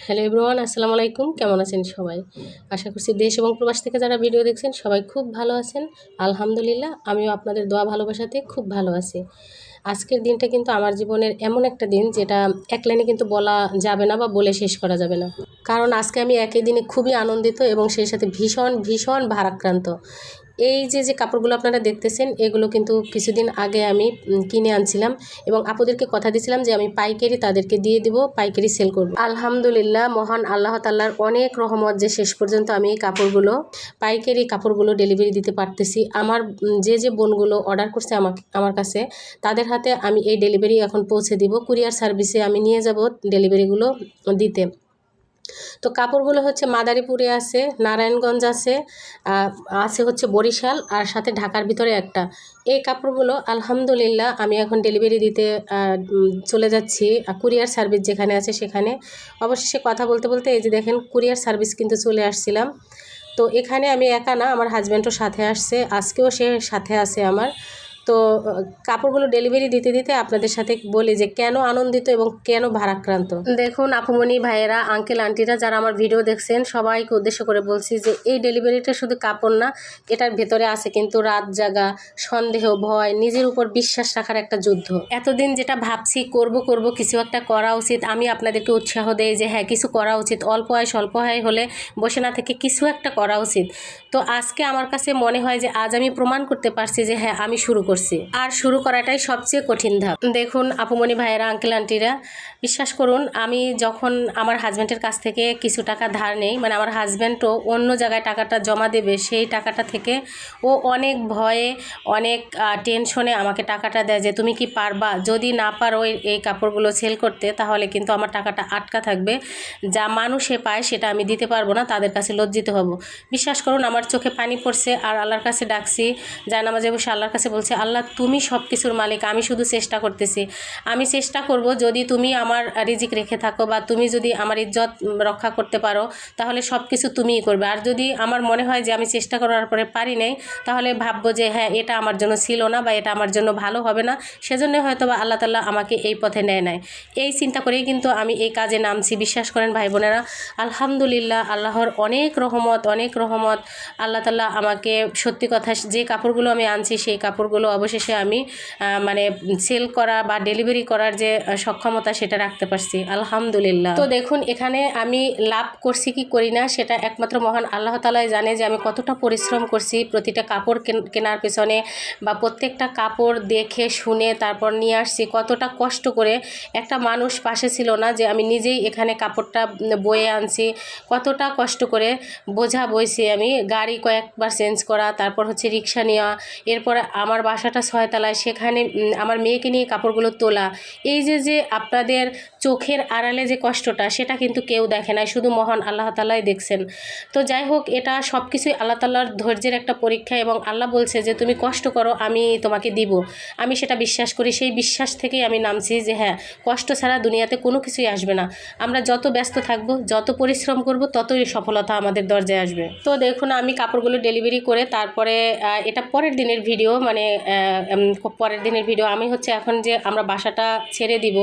Hello everyone, আসসালামু আলাইকুম। কেমন আছেন সবাই? আশা করছি দেশ এবং প্রবাস থেকে যারা ভিডিও দেখছেন সবাই খুব ভালো আছেন। আলহামদুলিল্লাহ, আমিও আপনাদের দোয়া ভালোবাসাতে খুব ভালো আছি। আজকের দিনটা কিন্তু আমার জীবনের এমন একটা দিন যেটা এক লাইনে কিন্তু বলা যাবে না বা বলে শেষ করা যাবে না। কারণ আজকে আমি একই দিনে খুবই আনন্দিত এবং সেই সাথে ভীষণ ভীষণ ভারাক্রান্ত। এই যে কাপড়গুলো আপনারা দেখতেছেন, এগুলো কিন্তু কিছুদিন আগে আমি কিনে আনছিলাম এবং আপুদেরকে কথা দিয়েছিলাম যে আমি পাইকারি তাদেরকে দিয়ে দিব, পাইকারি সেল করব। আলহামদুলিল্লাহ, মহান আল্লাহ তাআলার অনেক রহমত যে শেষ পর্যন্ত আমি এই পাইকারি কাপড়গুলো ডেলিভারি দিতে পারতেছি। আমার যে বোনগুলো অর্ডার করছে আমার কাছে, তাদের হাতে আমি এই ডেলিভারি এখন পৌঁছে দিব। কুরিয়ার সার্ভিসে আমি নিয়ে যাব ডেলিভারিগুলো দিতে। তো কাপড়গুলো হচ্ছে মাদারীপুরে আছে, নারায়ণগঞ্জ আছে, আছে হচ্ছে বরিশাল, আর সাথে ঢাকার ভিতরে একটা। এই কাপড়গুলো আলহামদুলিল্লাহ আমি এখন ডেলিভারি দিতে চলে যাচ্ছি কুরিয়ার সার্ভিস যেখানে আছে সেখানে। অবশেষে কথা বলতে বলতে এই যে দেখেন কুরিয়ার সার্ভিস কিন্তু চলে আসছিলাম। তো এখানে আমি একা না, আমার হাজব্যান্ডও সাথে আসছে, আজকেও সে সাথে আছে আমার। তো কাপড়গুলো ডেলিভারি দিতে দিতে আপনাদের সাথে বলি যে কেন আনন্দিত এবং কেন ভারাক্রান্ত। দেখুন আপুমনি ভাইয়েরা, আঙ্কেল আন্টিরা যারা আমার ভিডিও দেখছেন সবাইকে উদ্দেশ্য করে বলছি যে এই ডেলিভারিটা শুধু কাপড় না, এটার ভেতরে আছে কিন্তু রাত জাগা, সন্দেহ, ভয়, নিজের উপর বিশ্বাস রাখার একটা যুদ্ধ। এতদিন যেটা ভাবছি করব কিছু একটা করা উচিত, আমি আপনাদেরকে উৎসাহ দেই যে হ্যাঁ কিছু করা উচিত, অল্প আয় স্বল্প আয় হলে বসে না থেকে কিছু একটা করা উচিত। তো আজকে আমার কাছে মনে হয় যে আজ আমি প্রমাণ করতে পারছি যে হ্যাঁ আমি শুরু করছি, আর শুরু করাটাই সবচেয়ে কঠিন ধাপ। দেখুন আপুমনি ভাইয়েরা, আঙ্কেল আন্টিরা, বিশ্বাস করুন আমি যখন আমার হাজব্যান্ডের কাছ থেকে কিছু টাকা ধার নেই, মানে আমার হাজব্যান্ডও অন্য জায়গায় টাকাটা জমা দেবে, সেই টাকাটা থেকে ও অনেক ভয়ে অনেক টেনশনে আমাকে টাকাটা দেয় যে তুমি কি পারবা, যদি না পারো এই কাপড়গুলো সেল করতে তাহলে কিন্তু আমার টাকাটা আটকা থাকবে, যা মানুষে পায় সেটা আমি দিতে পারবো না, তাদের কাছে লজ্জিত হব। বিশ্বাস করুন আমার চোখে পানি পড়ছে, আর আল্লাহর কাছে ডাকছি, জায়নামাজে বসে আল্লাহর কাছে বলছি, আল্লাহ তুমি সব কিছুর মালিক, আমি শুধু চেষ্টা করতেছি, আমি চেষ্টা করব যদি তুমি আমার রিজিক রেখে থাকো বা তুমি যদি আমার ইজ্জত রক্ষা করতে পারো তাহলে সব কিছু তুমিই করবে, আর যদি আমার মনে হয় যে আমি চেষ্টা করার পরে পারি নাই তাহলে ভাববো যে হ্যাঁ এটা আমার জন্য ছিল না বা এটা আমার জন্য ভালো হবে না, সেজন্য হয়তো বা আল্লাহ তাআলা আমাকে এই পথে নেয় নাই। এই চিন্তা করেই কিন্তু আমি এই কাজে নামছি। বিশ্বাস করেন ভাই বোনেরা, আলহামদুলিল্লাহ আল্লাহর অনেক রহমত, অনেক রহমত। আল্লাহ তাআলা আমাকে সত্যি কথা, যে কাপড়গুলো আমি আনছি সেই কাপড়গুলো অবশেষে আমি মানে সেল করা বা ডেলিভারি করার যে সক্ষমতা সেটা রাখতে পারছি আলহামদুলিল্লাহ। তো দেখুন এখানে আমি লাভ করছি কি করি না সেটা একমাত্র মহান আল্লাহ তাআলাই জানে যে আমি কতটা পরিশ্রম করছি প্রতিটা কাপড় কেনার পেছনে, বা প্রত্যেকটা কাপড় দেখে শুনে তারপর নিয়ে আসছি, কতটা কষ্ট করে। একটা মানুষ পাশে ছিল না যে আমি নিজেই এখানে কাপড়টা বয়ে আনছি, কতটা কষ্ট করে বোঝা বইছি আমি, গাড়ি কয়েকবার চেঞ্জ করা, তারপর হচ্ছে রিক্সা নেওয়া, এরপর আমার বাসাটা 6 তলায়, সেখানে আমার মেয়েকে নিয়ে কাপড়গুলো তোলা। এই যে আপনাদের চোখের আড়ালে যে কষ্টটা সেটা কিন্তু কেউ দেখে না, শুধু মহান আল্লাহ তাআলাই দেখছেন। তো যাই হোক, এটা সব কিছুই আল্লাহ তাআলার ধৈর্যের একটা পরীক্ষা, এবং আল্লাহ বলছে যে তুমি কষ্ট করো আমি তোমাকে দিব। আমি সেটা বিশ্বাস করি, সেই বিশ্বাস থেকেই আমি নামছি যে হ্যাঁ কষ্ট ছাড়া দুনিয়াতে কোনো কিছুই আসবে না। আমরা যত ব্যস্ত থাকবো, যত পরিশ্রম করব, ততই সফলতা আমাদের দরজায় আসবে। তো দেখুন আমি কাপড়গুলো ডেলিভারি করে তারপরে এটা পরের দিনের ভিডিও, মানে পরের দিনের ভিডিও। আমি হচ্ছে এখন যে আমরা বাসাটা ছেড়ে দিব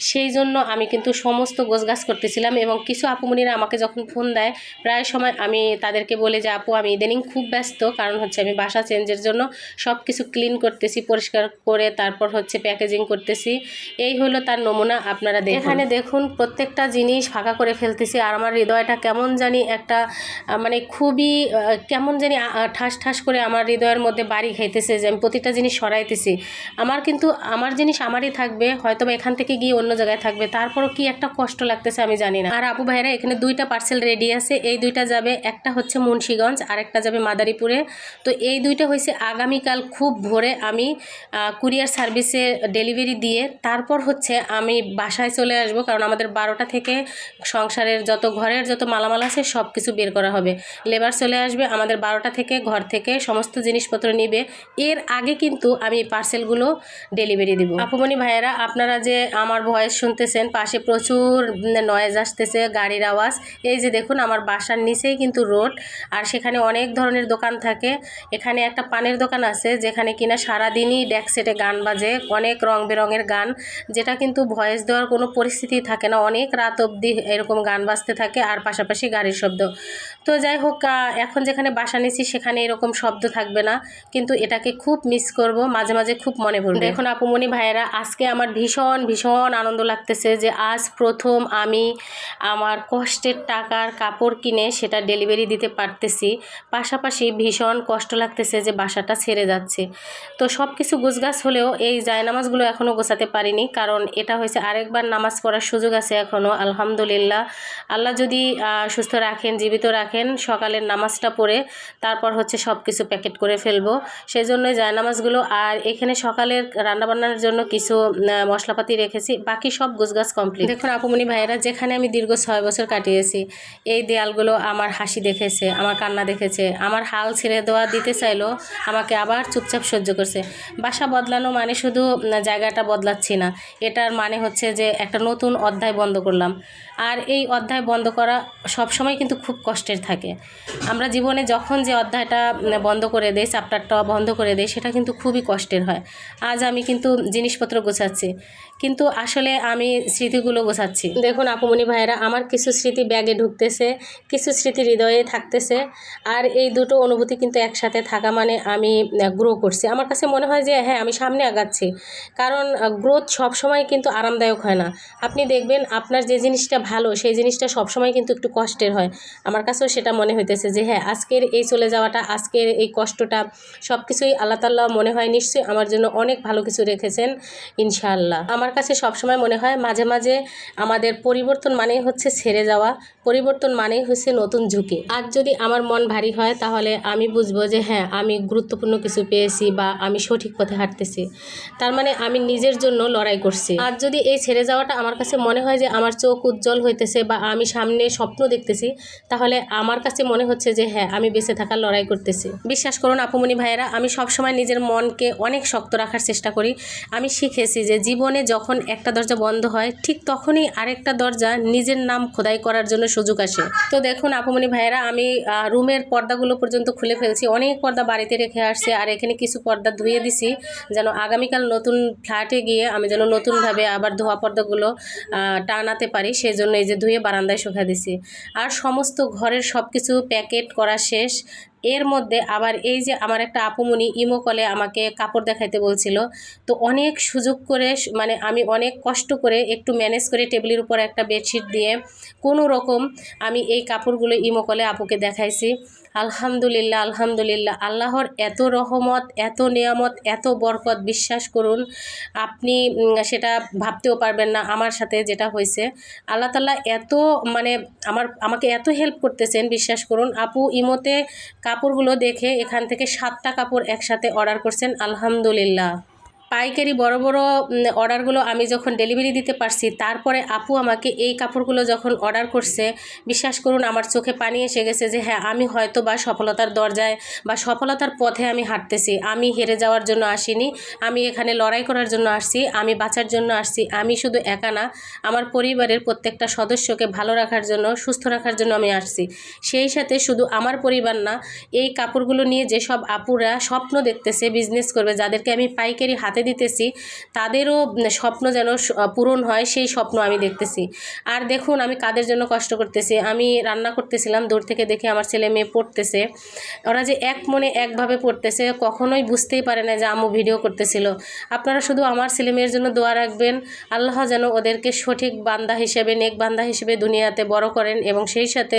সেই জন্য আমি কিন্তু সমস্ত গোছগাছ করতেছিলাম, এবং কিছু আপুমনিরা আমাকে যখন ফোন দেয় প্রায় সময় আমি তাদেরকে বলি যে আপু আমি ইদানিং খুব ব্যস্ত, কারণ হচ্ছে আমি বাসা চেঞ্জের জন্য সব কিছু ক্লিন করতেছি, পরিষ্কার করে তারপর হচ্ছে প্যাকেজিং করতেছি। এই হলো তার নমুনা, আপনারা দেখুন। এখানে দেখুন প্রত্যেকটা জিনিস ফাঁকা করে ফেলতেছি, আর আমার হৃদয়টা কেমন জানি একটা মানে খুবই কেমন জানি ঠাস ঠাস করে আমার হৃদয়ের মধ্যে বাড়ি খাইতেছে যে আমি প্রতিটা জিনিস সরাইতেছি। আমার কিন্তু আমার জিনিস আমারই থাকবে, হয়তো বা এখান থেকে গিয়ে অন্য জায়গায় থাকবে, তারপরও কি একটা কষ্ট লাগতেছে আমি জানি না। আর আপু ভাইরা এখানে 2টা পার্সেল রেডি আছে, এই 2টা যাবে, একটা হচ্ছে মুন্সিগঞ্জ আর একটা যাবে মাদারীপুরে। তো এই 2টা হয়েছে আগামীকাল খুব ভোরে আমি কুরিয়ার সার্ভিসে ডেলিভারি দিয়ে তারপর হচ্ছে আমি বাসায় চলে আসব, কারণ আমাদের 12টা থেকে সংসারের যত ঘরের যত মালামাল আছে সব কিছু বের করা হবে। লেবার চলে আসবে আমাদের 12টা থেকে, ঘর থেকে সমস্ত জিনিসপত্র নিবে। এর আগে মধ্যে কিন্তু আমি এই পার্সেলগুলো ডেলিভারি দিব। আপুমনি ভাইয়েরা, আপনারা যে আমার ভয়েস শুনতেছেন, পাশে প্রচুর নয়েজ আসতেছে, গাড়ির আওয়াজ। এই যে দেখুন, আমার বাসার নিচেই কিন্তু রোড, আর সেখানে অনেক ধরনের দোকান থাকে। এখানে একটা পানের দোকান আছে যেখানে কিনা সারাদিনই ডেক সেটে গান বাজে, অনেক রং বেরঙের গান, যেটা কিন্তু ভয়েস দেওয়ার কোনো পরিস্থিতি থাকে না, অনেক রাত অবধি এরকম গান বাজতে থাকে, আর পাশাপাশি গাড়ির শব্দ। তো যাই হোক, এখন যেখানে বাসা নিয়েছি সেখানে এরকম শব্দ থাকবে না, কিন্তু এটাকে খুব মিস করব, মাঝে মাঝে খুব মনে পড়বে। দেখুন আপুমনি ভাইয়েরা, আজকে আমার ভীষণ ভীষণ আনন্দ লাগতেছে যে আজ প্রথম আমি আমার কষ্টের টাকার কাপড় কিনে সেটা ডেলিভারি দিতে পারতেছি। পাশাপাশি ভীষণ কষ্ট লাগতেছে যে বাসাটা ছেড়ে যাচ্ছে। তো সব কিছু গোছগাছ হলেও এই জায়নামাজগুলো এখনও গোছাতে পারিনি, কারণ এটা হয়েছে আরেকবার নামাজ পড়ার সুযোগ আছে এখনও। আলহামদুলিল্লাহ, আল্লাহ যদি সুস্থ রাখেন, জীবিত রাখেন, সকালের নামাজটা পড়ে তারপর হচ্ছে সব কিছু প্যাকেট করে ফেলবো, সেই জন্যই জায়নামাজগুলো। আর এখানে সকালের রান্নাবান্নার জন্য কিছু মশলাপাতি রেখেছি, বাকি সব গোছগাছ কমপ্লিট। দেখুন আপুমনি ভাইয়েরা, যেখানে আমি দীর্ঘ 6 বছর কাটিয়েছি, এই দেয়ালগুলো আমার হাসি দেখেছে, আমার কান্না দেখেছে, আমার হাল ছেড়ে দেওয়া দিতে চাইলো, আমাকে আবার চুপচাপ সহ্য করছে। বাসা বদলানো মানে শুধু জায়গাটা বদলাচ্ছি না, এটার মানে হচ্ছে যে একটা নতুন অধ্যায় বন্ধ করলাম। আর এই অধ্যায় বন্ধ করা সবসময় কিন্তু খুব কষ্টের থাকে। আমরা জীবনে যখন যে অধ্যায়টা বন্ধ করে দেই, চ্যাপ্টারটা বন্ধ করে দেই, সেটা কিন্তু খুবই কষ্টের হয়। আজ আমি কিন্তু জিনিসপত্র গোছাচ্ছি, কিন্তু আসলে আমি স্মৃতিগুলো গোছাচ্ছি। দেখুন আপুমনি ভাইয়েরা, আমার কিছু স্মৃতি ব্যাগে ঢুকতেছে, কিছু স্মৃতি হৃদয়ে থাকতেছে, আর এই দুটো অনুভূতি কিন্তু একসাথে থাকা মানে আমি গ্রো করছি। আমার কাছে মনে হয় যে হ্যাঁ, আমি সামনে আগাচ্ছি, কারণ গ্রোথ সবসময় কিন্তু আরামদায়ক হয় না। আপনি দেখবেন আপনার যে জিনিসটা ভালো সেই জিনিসটা সবসময় কিন্তু একটু কষ্টের হয়। আমার কাছেও সেটা মনে হইতেছে যে হ্যাঁ, আজকের এই চলে যাওয়াটা, আজকের এই কষ্টটা, সব কিছুই আল্লাহ তাআলা মনে হয় নিশ্চয়ই আমার জন্য অনেক ভালো কিছু রেখেছেন ইনশাআল্লাহ। আমার কাছে সবসময় মনে হয় মাঝে মাঝে আমাদের পরিবর্তন মানেই হচ্ছে ছেড়ে যাওয়া, পরিবর্তন মানেই হচ্ছে নতুন ঝুঁকি। আজ যদি আমার মন ভারী হয় তাহলে আমি বুঝবো যে হ্যাঁ, আমি গুরুত্বপূর্ণ কিছু পেয়েছি বা আমি সঠিক পথে হাঁটতেছি, তার মানে আমি নিজের জন্য লড়াই করছি। আর যদি এই ছেড়ে যাওয়াটা আমার কাছে মনে হয় যে আমার চোখ উজ্জ্বল হইতেছে বা আমি সামনে স্বপ্ন দেখতেছি, তাহলে আমার কাছে মনে হচ্ছে যে হ্যাঁ, আমি বেঁচে থাকার লড়াই করতেছি। বিশ্বাস করুন আপুমনি ভাইয়েরা, আমি সবসময় নিজের মনকে অনেক শক্ত রাখার চেষ্টা করি। আমি শিখেছি যে জীবনে যখন একটা দরজা বন্ধ হয়, ঠিক তখনই আরেকটা দরজা নিজের নাম খোদাই করার জন্য সুযোগ আসে। তো দেখুন আপুমনি ভাইয়েরা, আমি রুমের পর্দাগুলো পর্যন্ত খুলে ফেলছি, অনেক পর্দা বাড়িতে রেখে আসছে, আর এখানে কিছু পর্দা ধুয়ে দিছি যেন আগামীকাল নতুন ফ্ল্যাটে গিয়ে আমি যেন নতুনভাবে আবার ধোয়া পর্দাগুলো টানাতে পারি, সেই জন্য এই যে ধুয়ে বারান্দায় শুকা দিছি। আর সমস্ত ঘরের সব কিছু প্যাকেট করা শেষ। এর মধ্যে আবার এই যে আমার একটা আপুমনি ইমো কলে আমাকে কাপড় দেখাইতে বলছিল, তো অনেক সুযোগ করে, মানে আমি অনেক কষ্ট করে একটু ম্যানেজ করে টেবিলের উপর একটা বেডশিট দিয়ে কোনো রকম আমি এই কাপড়গুলো ইমো কলে আপুকে দেখাইছি। আলহামদুলিল্লাহ, আলহামদুলিল্লাহ, আল্লাহর এত রহমত, এত নিয়ামত, এত বরকত, বিশ্বাস করুন আপনি সেটা ভাবতেও পারবেন না। আমার সাথে যেটা হয়েছে, আল্লাহ তাআলা এত মানে আমাকে এত হেল্প করতেছেন, বিশ্বাস করুন। আপু ইমোতে কাপড়গুলো দেখে এখান থেকে 7টা কাপড় একসাথে অর্ডার করছেন, আলহামদুলিল্লাহ। পাইকারি বড় বড় অর্ডারগুলো আমি যখন ডেলিভারি দিতে পারছি, তারপরে আপু আমাকে এই কাপড়গুলো যখন অর্ডার করছে, বিশ্বাস করুন আমার চোখে পানি এসে গেছে যে হ্যাঁ, আমি হয়তো বা সফলতার দরজায় বা সফলতার পথে আমি হাঁটতেছি। আমি হেরে যাওয়ার জন্য আসিনি, আমি এখানে লড়াই করার জন্য আসছি, আমি বাঁচার জন্য আসছি। আমি শুধু একা না, আমার পরিবারের প্রত্যেকটা সদস্যকে ভালো রাখার জন্য, সুস্থ রাখার জন্য আমি আসছি। সেই সাথে শুধু আমার পরিবার না, এই কাপড়গুলো নিয়ে যেসব আপুরা স্বপ্ন দেখতেছে বিজনেস করবে, যাদেরকে আমি পাইকারি হাতে দিতেছি, তাদেরও স্বপ্ন যেন পূরণ হয়, সেই স্বপ্ন আমি দেখতেছি। আর দেখুন আমি কাদের জন্য কষ্ট করতেছি। আমি রান্না করতেছিলাম, দূর থেকে দেখে আমার ছেলে মেয়ে পড়তেছে, ওরা যে এক মনে একভাবে পড়তেছে, কখনোই বুঝতেই পারে না যে আম্মু ভিডিও করতেছিল। আপনারা শুধু আমার ছেলে মেয়ের জন্য দোয়া রাখবেন, আল্লাহ যেন ওদেরকে সঠিক বান্দা হিসেবে, নেক বান্দা হিসেবে দুনিয়াতে বড় করেন, এবং সেই সাথে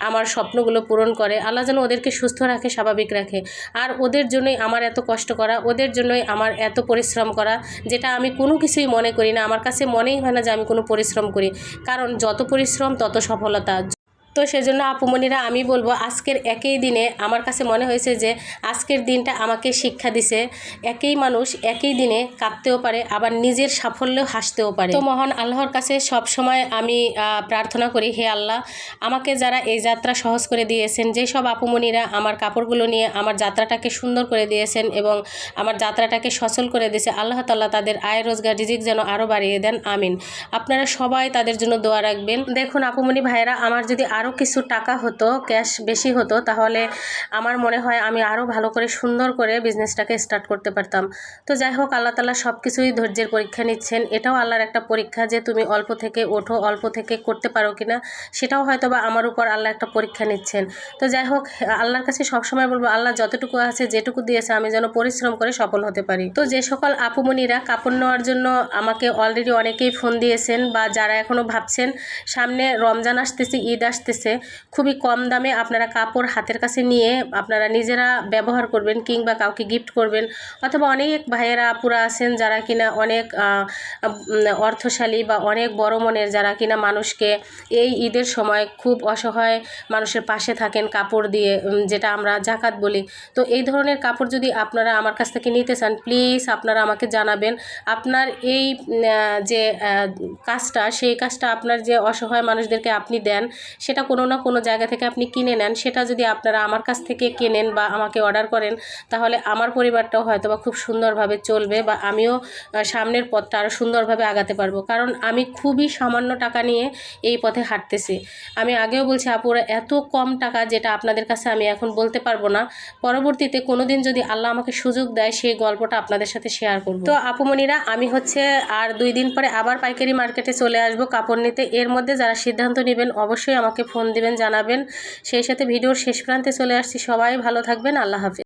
আমার স্বপ্নগুলো পূরণ করে। আল্লাহ যেন ওদেরকে সুস্থ রাখে, স্বাভাবিক রাখে। আর ওদের জন্যই আমার এত কষ্ট করা, ওদের জন্যই আমার এত পরিশ্রম করা, যেটা আমি কোনো কিছুই মনে করি না। আমার কাছে মনেই হয় না যে আমি কোনো পরিশ্রম করি, কারণ যত পরিশ্রম তত সফলতা। তো সেজন্য আপুমণিরা আমি বলবো আজকের একই দিনে আমার কাছে মনে হয়েছে যে আজকের দিনটা আমাকে শিক্ষা দিছে একই মানুষ একই দিনে কাঁদতেও পারে আবার নিজের সাফল্যেও হাসতেও পারে। তো মহান আল্লাহর কাছে সব সময় আমি প্রার্থনা করি, হে আল্লাহ, আমাকে যারা এই যাত্রা সহজ করে দিয়েছেন, যেসব আপুমণিরা আমার কাপড়গুলো নিয়ে আমার যাত্রাটাকে সুন্দর করে দিয়েছেন এবং আমার যাত্রাটাকে সচল করে দিয়েছে, আল্লাহ তাআলা তাদের আয় রোজগার রিজিক যেন আরও বাড়িয়ে দেন, আমিন। আপনারা সবাই তাদের জন্য দোয়া রাখবেন। দেখুন আপুমণি ভাইয়েরা, আমার যদি আরও কিছু টাকা হতো, ক্যাশ বেশি হতো, তাহলে আমার মনে হয় আমি আরও ভালো করে সুন্দর করে বিজনেসটাকে স্টার্ট করতে পারতাম। তো যাই হোক, আল্লাহ তাআলা সব কিছুই ধৈর্যের পরীক্ষা নিচ্ছেন। এটাও আল্লাহর একটা পরীক্ষা যে তুমি অল্প থেকে ওঠো, অল্প থেকে করতে পারো কিনা, সেটাও হয়তো বা আমার উপর আল্লাহ একটা পরীক্ষা নিচ্ছেন। তো যাই হোক, আল্লাহর কাছে সবসময় বলবো, আল্লাহ যতটুকু আছে, যেটুকু দিয়েছে, আমি যেন পরিশ্রম করে সফল হতে পারি। তো যে সকল আপুমণিরা কাপড় নেওয়ার জন্য আমাকে অলরেডি অনেকেই ফোন দিয়েছেন, বা যারা এখনও ভাবছেন সামনে রমজান আসতেছে, ঈদ আসতেছে, খুবই কম দামে আপনারা কাপড় হাতের কাছে নিয়ে আপনারা নিজেরা ব্যবহার করবেন কিংবা কাউকে গিফট করবেন, অথবা অনেক ভাইয়েরা আপুরা আছেন যারা কিনা অনেক অর্থশালী বা অনেক বড় মনের, যারা কিনা মানুষকে এই ঈদের সময় খুব অসহায় মানুষের পাশে থাকেন কাপড় দিয়ে, যেটা আমরা জাকাত বলি। তো এই ধরনের কাপড় যদি আপনারা আমার কাছ থেকে নিতে চান, প্লিজ আপনারা আমাকে জানাবেন। আপনার এই যে কাজটা, সেই কাজটা আপনার যে অসহায় মানুষদেরকে আপনি দেন, সেটা কোনো না কোনো জায়গা থেকে আপনি কিনে নেন, সেটা যদি আপনারা আমার কাছ থেকে কেনেন বা আমাকে অর্ডার করেন, তাহলে আমার পরিবারটাও হয়তো বা খুব সুন্দরভাবে চলবে, বা আমিও সামনের পথটা আরও সুন্দরভাবে আগাতে পারবো। কারণ আমি খুবই সামান্য টাকা নিয়ে এই পথে হাঁটতেছি। আমি আগেও বলছি আপুরা, এত কম টাকা যেটা আপনাদের কাছে আমি এখন বলতে পারবো না, পরবর্তীতে কোনো দিন যদি আল্লাহ আমাকে সুযোগ দেয়, সেই গল্পটা আপনাদের সাথে শেয়ার করব। তো আপুমণিরা, আমি হচ্ছে আর 2 দিন পরে আবার পাইকারি মার্কেটে চলে আসবো কাপড় নিতে। এর মধ্যে যারা সিদ্ধান্ত নেবেন অবশ্যই আমাকে ফোন দিবেন, জানাবেন। সেই সাথে ভিডিওর শেষ প্রান্তে চলে আসছি। সবাই ভালো থাকবেন। আল্লাহ হাফেজ।